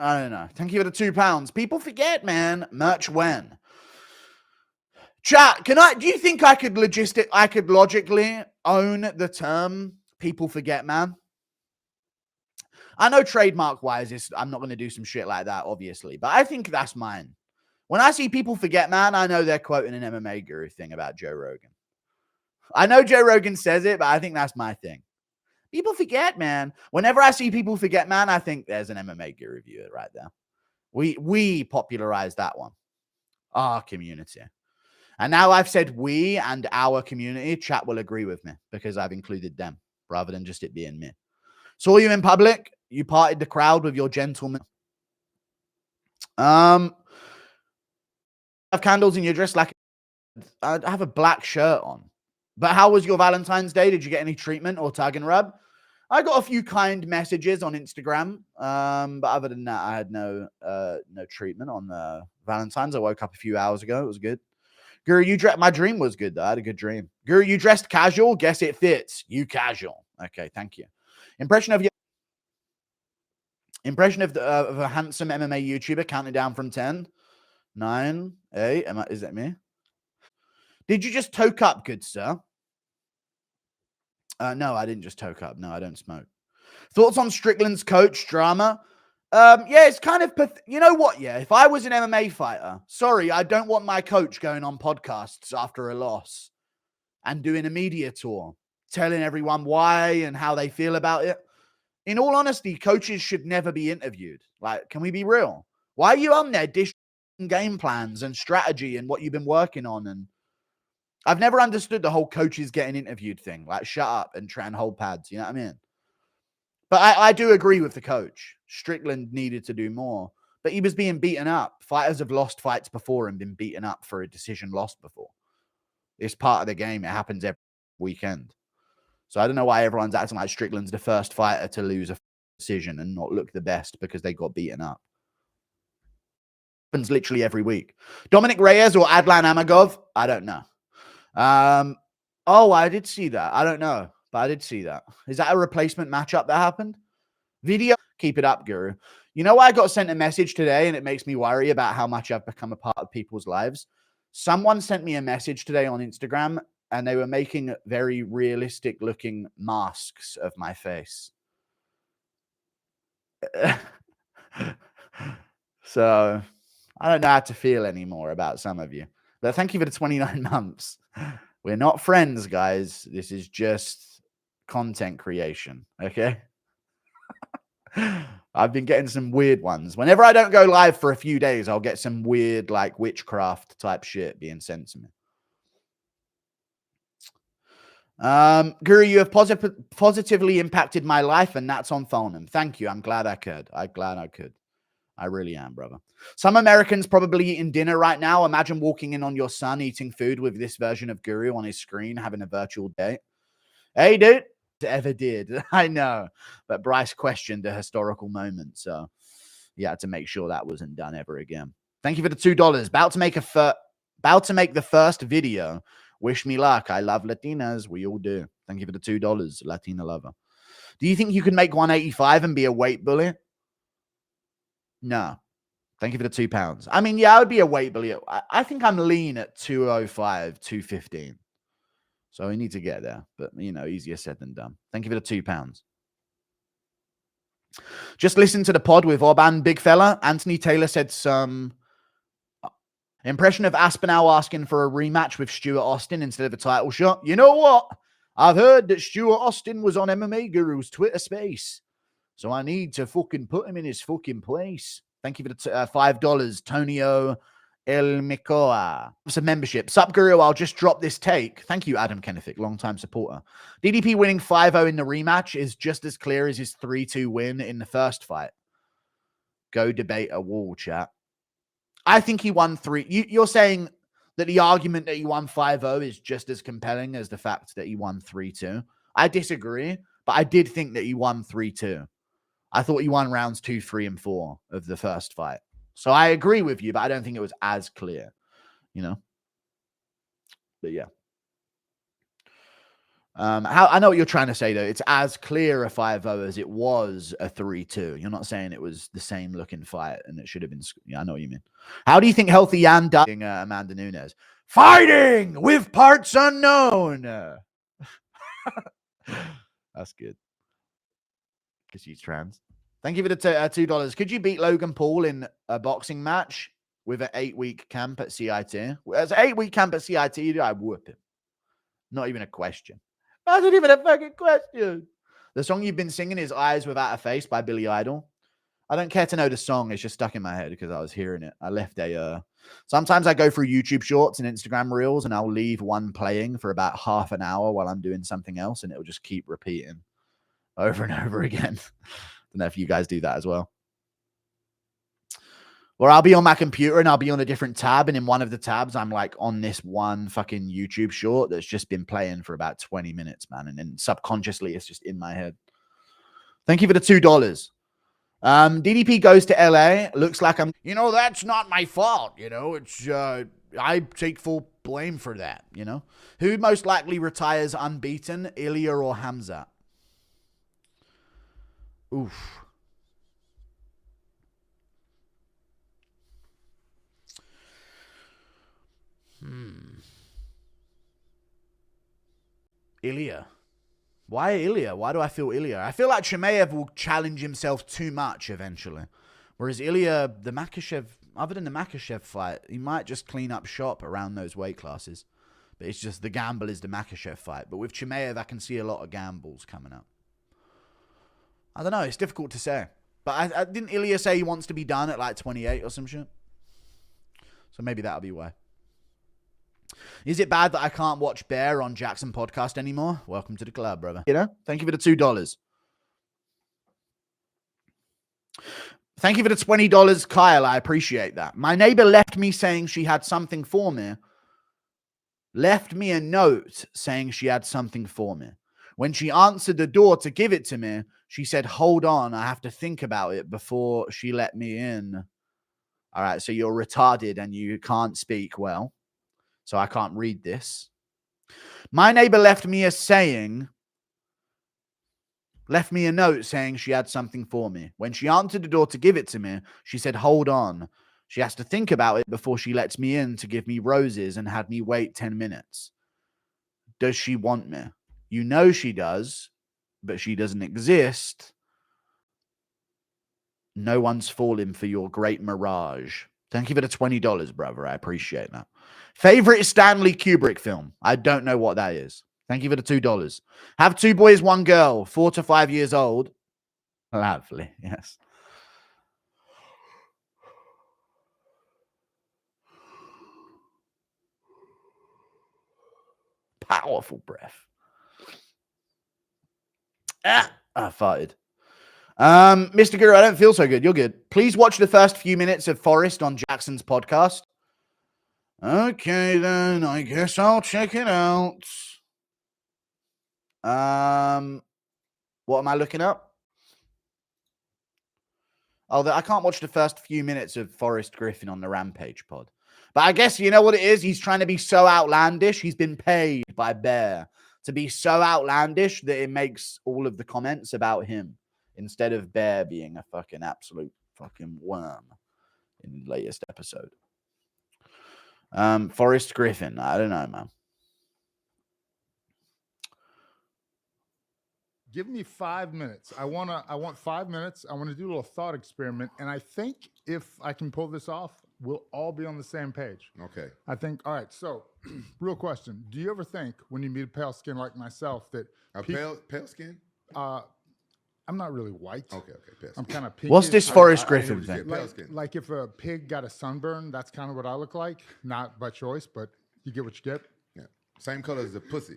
I don't know. Thank you for the £2. People forget, man. Merch when? Chat, do you think I could logically own the term people forget, man? I know trademark wise, I'm not going to do some shit like that, obviously, but I think that's mine. When I see people forget, man, I know they're quoting an MMA guru thing about Joe Rogan. I know Joe Rogan says it, but I think that's my thing. People forget, man. Whenever I see people forget, man, I think there's an MMA guru viewer right there. We popularized that one. Our community. And now I've said we and our community, chat will agree with me because I've included them rather than just it being me. Saw you in public. You parted the crowd with your gentleman. Have candles in your dress like I have a black shirt on. But how was your Valentine's Day? Did you get any treatment or tug and rub? I got a few kind messages on Instagram. But other than that, I had no treatment on Valentine's. I woke up a few hours ago. It was good. Guru, my dream was good, though. I had a good dream. Guru, you dressed casual? Guess it fits. You casual. Okay, thank you. Impression of a handsome MMA YouTuber counting down from 10, 9, 8. Is that me? Did you just toke up, good sir? No, I didn't just toke up. No, I don't smoke. Thoughts on Strickland's coach drama? Yeah, it's kind of, you know what? Yeah, if I was an MMA fighter, sorry, I don't want my coach going on podcasts after a loss and doing a media tour, telling everyone why and how they feel about it. In all honesty, coaches should never be interviewed. Like, can we be real? Why are you on there dishing game plans and strategy and what you've been working on? And I've never understood the whole coaches getting interviewed thing. Like, shut up and try and hold pads. You know what I mean? But I do agree with the coach. Strickland needed to do more, but he was being beaten up. Fighters have lost fights before and been beaten up for a decision lost before. It's part of the game. It happens every weekend. So I don't know why everyone's acting like Strickland's the first fighter to lose a decision and not look the best because they got beaten up. Happens literally every week. Dominic Reyes or Adlan Amagov? I don't know. Oh, I did see that. I don't know, but I did see that. Is that a replacement matchup that happened? Video? Keep it up, Guru. You know, I got sent a message today and it makes me worry about how much I've become a part of people's lives. Someone sent me a message today on Instagram and they were making very realistic looking masks of my face. So I don't know how to feel anymore about some of you. But thank you for the 29 months. We're not friends, guys. This is just content creation, okay? I've been getting some weird ones. Whenever I don't go live for a few days, I'll get some weird, like, witchcraft type shit being sent to me. Guru, you have positively impacted my life, and that's on Phonem. Thank you. I'm glad I could. I really am, brother. Some Americans probably eating dinner right now. Imagine walking in on your son eating food with this version of Guru on his screen, having a virtual date. Hey, dude. Ever did. I know. But Bryce questioned a historical moment, so he had to make sure that wasn't done ever again. Thank you for the $2. About to make the first video. Wish me luck. I love Latinas. We all do. Thank you for the $2, Latina lover. Do you think you can make 185 and be a weight bully? No. Thank you for the £2. I mean, yeah, I would be a weight bully. I think I'm lean at 205, 215. So we need to get there. But, you know, easier said than done. Thank you for the £2. Just listen to the pod with Orban, big fella. Anthony Taylor said some impression of Aspinall asking for a rematch with Stuart Austin instead of a title shot. You know what? I've heard that Stuart Austin was on MMA Guru's Twitter space. So I need to fucking put him in his fucking place. Thank you for the $5, Tonio Elmicoa. Some membership. Sup, Guru, I'll just drop this take. Thank you, Adam Kennefic, long-time supporter. DDP winning 5-0 in the rematch is just as clear as his 3-2 win in the first fight. Go debate a wall, chat. I think he won 3. You're saying that the argument that he won 5-0 is just as compelling as the fact that he won 3-2. I disagree, but I did think that he won 3-2. I thought he won rounds 2, 3, and 4 of the first fight. So I agree with you, but I don't think it was as clear, you know? But yeah. I know what you're trying to say, though. It's as clear a 5-0 as it was a 3-2. You're not saying it was the same looking fight and it should have been. Yeah, I know what you mean. How do you think Healthy Yan dying Amanda Nunes? Fighting with parts unknown. That's good. Because she's trans. Thank you for the $2. Could you beat Logan Paul in a boxing match with an 8-week camp at CIT? As an 8-week camp at CIT, I'd whoop him. Not even a question. That's not even a fucking question. The song you've been singing is Eyes Without a Face by Billy Idol. I don't care to know the song. It's just stuck in my head because I was hearing it. I left sometimes I go through YouTube shorts and Instagram reels and I'll leave one playing for about half an hour while I'm doing something else and it'll just keep repeating over and over again. Don't know if you guys do that as well. Or I'll be on my computer and I'll be on a different tab. And in one of the tabs, I'm like on this one fucking YouTube short that's just been playing for about 20 minutes, man. And then subconsciously, it's just in my head. Thank you for the $2. DDP goes to LA. Looks like that's not my fault. It's, I take full blame for that. Who most likely retires unbeaten, Ilya or Hamzat? Oof. Ilya. Why Ilya? Why do I feel Ilya? I feel like Chimaev will challenge himself too much eventually. Whereas Ilya, other than the Makhachev fight, he might just clean up shop around those weight classes. But it's just the gamble is the Makhachev fight. But with Chimaev, I can see a lot of gambles coming up. I don't know. It's difficult to say. But I didn't Ilya say he wants to be done at like 28 or some shit? So maybe that'll be why. Is it bad that I can't watch Bear on Jaxxon podcast anymore? Welcome to the club, brother. Thank you for the $2. Thank you for the $20, Kyle. I appreciate that. My neighbor left me saying she had something for me. Left me a note saying she had something for me. When she answered the door to give it to me, she said, hold on, I have to think about it before she let me in. All right, so you're retarded and you can't speak well. So I can't read this. My neighbor left me a note saying she had something for me. When she answered the door to give it to me, she said, hold on. She has to think about it before she lets me in to give me roses and had me wait 10 minutes. Does she want me? You know she does, but she doesn't exist. No one's falling for your great mirage. Thank you for the $20, brother. I appreciate that. Favorite Stanley Kubrick film? I don't know what that is. Thank you for the $2. Have 2 boys, 1 girl, 4 to 5 years old. Lovely, yes. Powerful breath. I farted. Mr. Guru, I don't feel so good. You're good. Please watch the first few minutes of Forrest on Jaxxon's podcast. Okay, then. I guess I'll check it out. What am I looking up? Oh, I can't watch the first few minutes of Forrest Griffin on the Rampage pod. But I guess you know what it is? He's trying to be so outlandish. He's been paid by Bear to be so outlandish that it makes all of the comments about him instead of Bear being a fucking absolute fucking worm in the latest episode. Forrest Griffin. I don't know, man. Give me 5 minutes. I want 5 minutes. I want to do a little thought experiment. And I think if I can pull this off, we'll all be on the same page. Okay. I think, all right. So real question. Do you ever think when you meet a pale skin like myself that pale skin? I'm not really white. Okay. Pale skin. I'm kind of pinkish. What's this Forrest Griffin thing? Like if a pig got a sunburn, that's kind of what I look like. Not by choice, but you get what you get. Yeah. Same color as the pussy.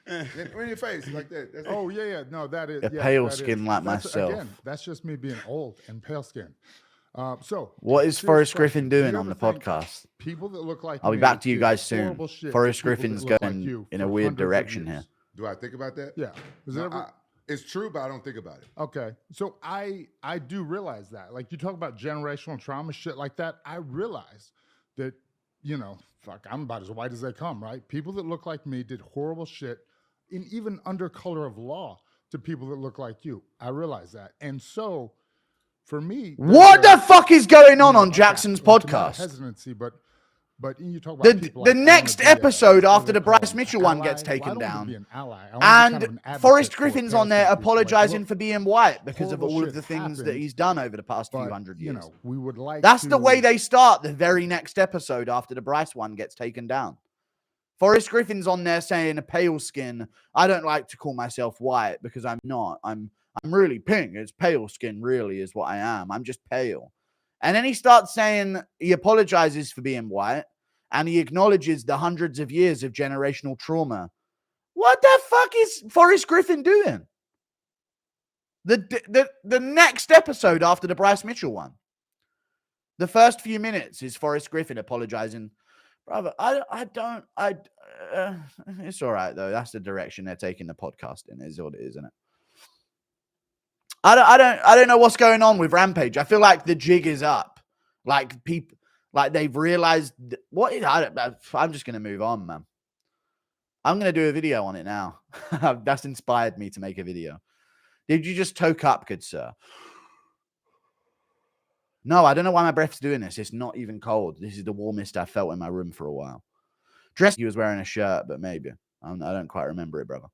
In your face like that. That's yeah. No, that is pale skin like myself. Again, that's just me being old and pale skin. So what is Forrest Griffin doing on the podcast? People that look like I'll be back to you guys soon. Forrest Griffin's going in a weird direction here. Do I think about that? Yeah. It's true, but I don't think about it. Okay. So I do realize that. Like you talk about generational trauma, shit like that. I realize that, fuck, I'm about as white as they come, right? People that look like me did horrible shit even under color of law to people that look like you. I realize that. And so for me, What the fuck is going on okay, Jaxxon's like, to my podcast? hesitancy, but you talk about people The like, I wanna next be episode what do after they the call Bryce them, Mitchell ally? one gets Well, I taken don't wanna down. be an ally. I wanna be kind of an advocate Forrest for Griffin's on there parasocial people. Like, apologizing look, for being white because of horrible all of shit the things that happens, he's done over the past few but, hundred you years. know, we would like That's to, the way they start the very next episode after the Bryce one gets taken down. Forrest Griffin's on there saying a pale skin. I don't like to call myself white because I'm not. I'm really pink. It's pale skin really is what I am. I'm just pale. And then he starts saying he apologizes for being white and he acknowledges the hundreds of years of generational trauma. What the fuck is Forrest Griffin doing? The next episode after the Bryce Mitchell one. The first few minutes is Forrest Griffin apologizing. Brother, it's all right though. That's the direction they're taking the podcast in, is what it is, isn't it? I don't know what's going on with Rampage. I feel like the jig is up. Like people, like they've realized what is. I'm just gonna move on, man. I'm gonna do a video on it now. That's inspired me to make a video. Did you just toke up, good sir? No, I don't know why my breath's doing this. It's not even cold. This is the warmest I've felt in my room for a while. Dressed, he was wearing a shirt, but maybe. I don't quite remember it, brother.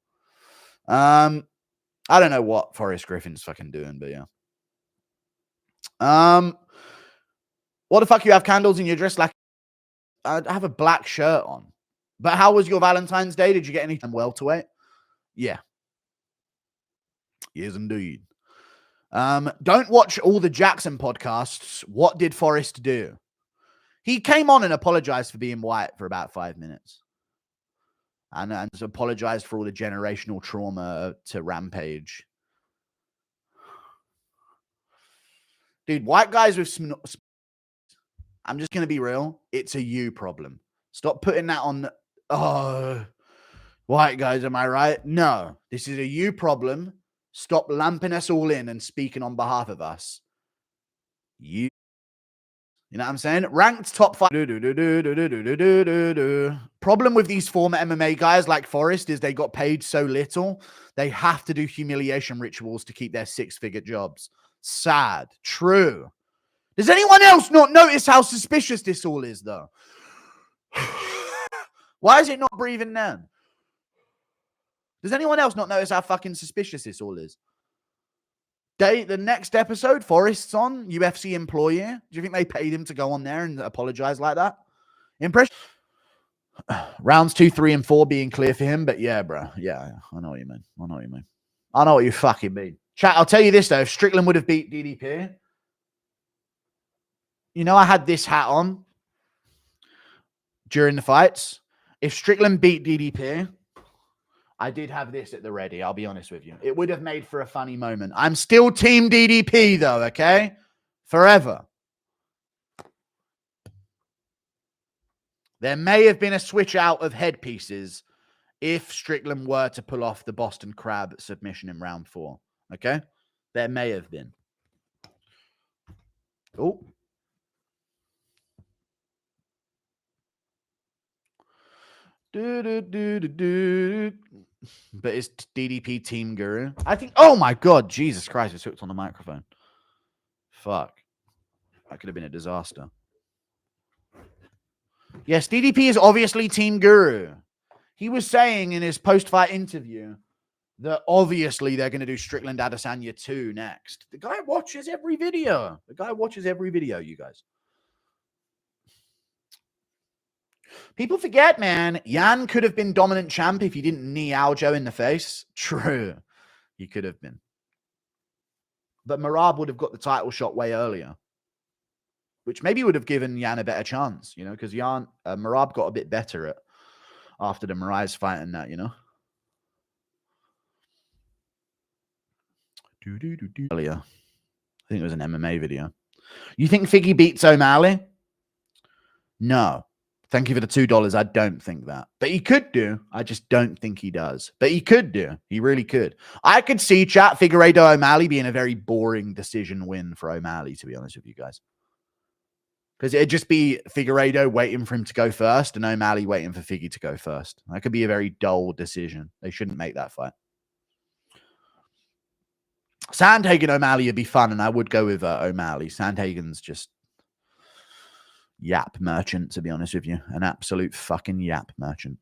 I don't know what Forrest Griffin's fucking doing, but yeah. What the fuck you have candles in your dress? Like, I have a black shirt on. But how was your Valentine's Day? Did you get anything welterweight? Yeah. Yes, indeed. Don't watch all the Jaxxon podcasts. What did Forrest do? He came on and apologized for being white for about 5 minutes. And apologized for all the generational trauma to Rampage. Dude, white guys with I'm just going to be real. It's a you problem. Stop putting that on. White guys, am I right? No, this is a you problem. Stop lumping us all in and speaking on behalf of us. You know what I'm saying? Ranked top 5. Problem with these former MMA guys like Forrest is they got paid so little, they have to do humiliation rituals to keep their 6-figure jobs. Sad. True. Does anyone else not notice how suspicious this all is, though? Why is it not breathing then? Does anyone else not notice how fucking suspicious this all is? The next episode, Forrest's on, UFC employee. Do you think they paid him to go on there and apologize like that? Impression. Rounds 2, 3, and 4 being clear for him, but yeah, bro. Yeah, I know what you mean. I know what you fucking mean. Chat, I'll tell you this, though. If Strickland would have beat DDP, you know I had this hat on during the fights. If Strickland beat DDP, I did have this at the ready, I'll be honest with you. It would have made for a funny moment. I'm still team DDP, though, okay? Forever. There may have been a switch out of headpieces if Strickland were to pull off the Boston Crab submission in round 4, okay? There may have been. Oh. But it's DDP Team Guru. I think, oh my God, Jesus Christ, it's hooked on the microphone. Fuck. That could have been a disaster. Yes, DDP is obviously Team Guru. He was saying in his post-fight interview that obviously they're going to do Strickland Adesanya 2 next. The guy watches every video. You guys. People forget, man. Yan could have been dominant champ if he didn't knee Aljo in the face. True. He could have been. But Merab would have got the title shot way earlier. Which maybe would have given Yan a better chance, you know, because Merab got a bit better after the Moraes fight and that, you know. Earlier. I think it was an MMA video. You think Figgy beats O'Malley? No. Thank you for the $2. I don't think that. But he could do. I just don't think he does. But he could do. He really could. I could see chat Figueiredo O'Malley being a very boring decision win for O'Malley, to be honest with you guys. Because it'd just be Figueiredo waiting for him to go first and O'Malley waiting for Figgy to go first. That could be a very dull decision. They shouldn't make that fight. Sandhagen O'Malley would be fun, and I would go with O'Malley. Sandhagen's just yap merchant, to be honest with you. An absolute fucking yap merchant.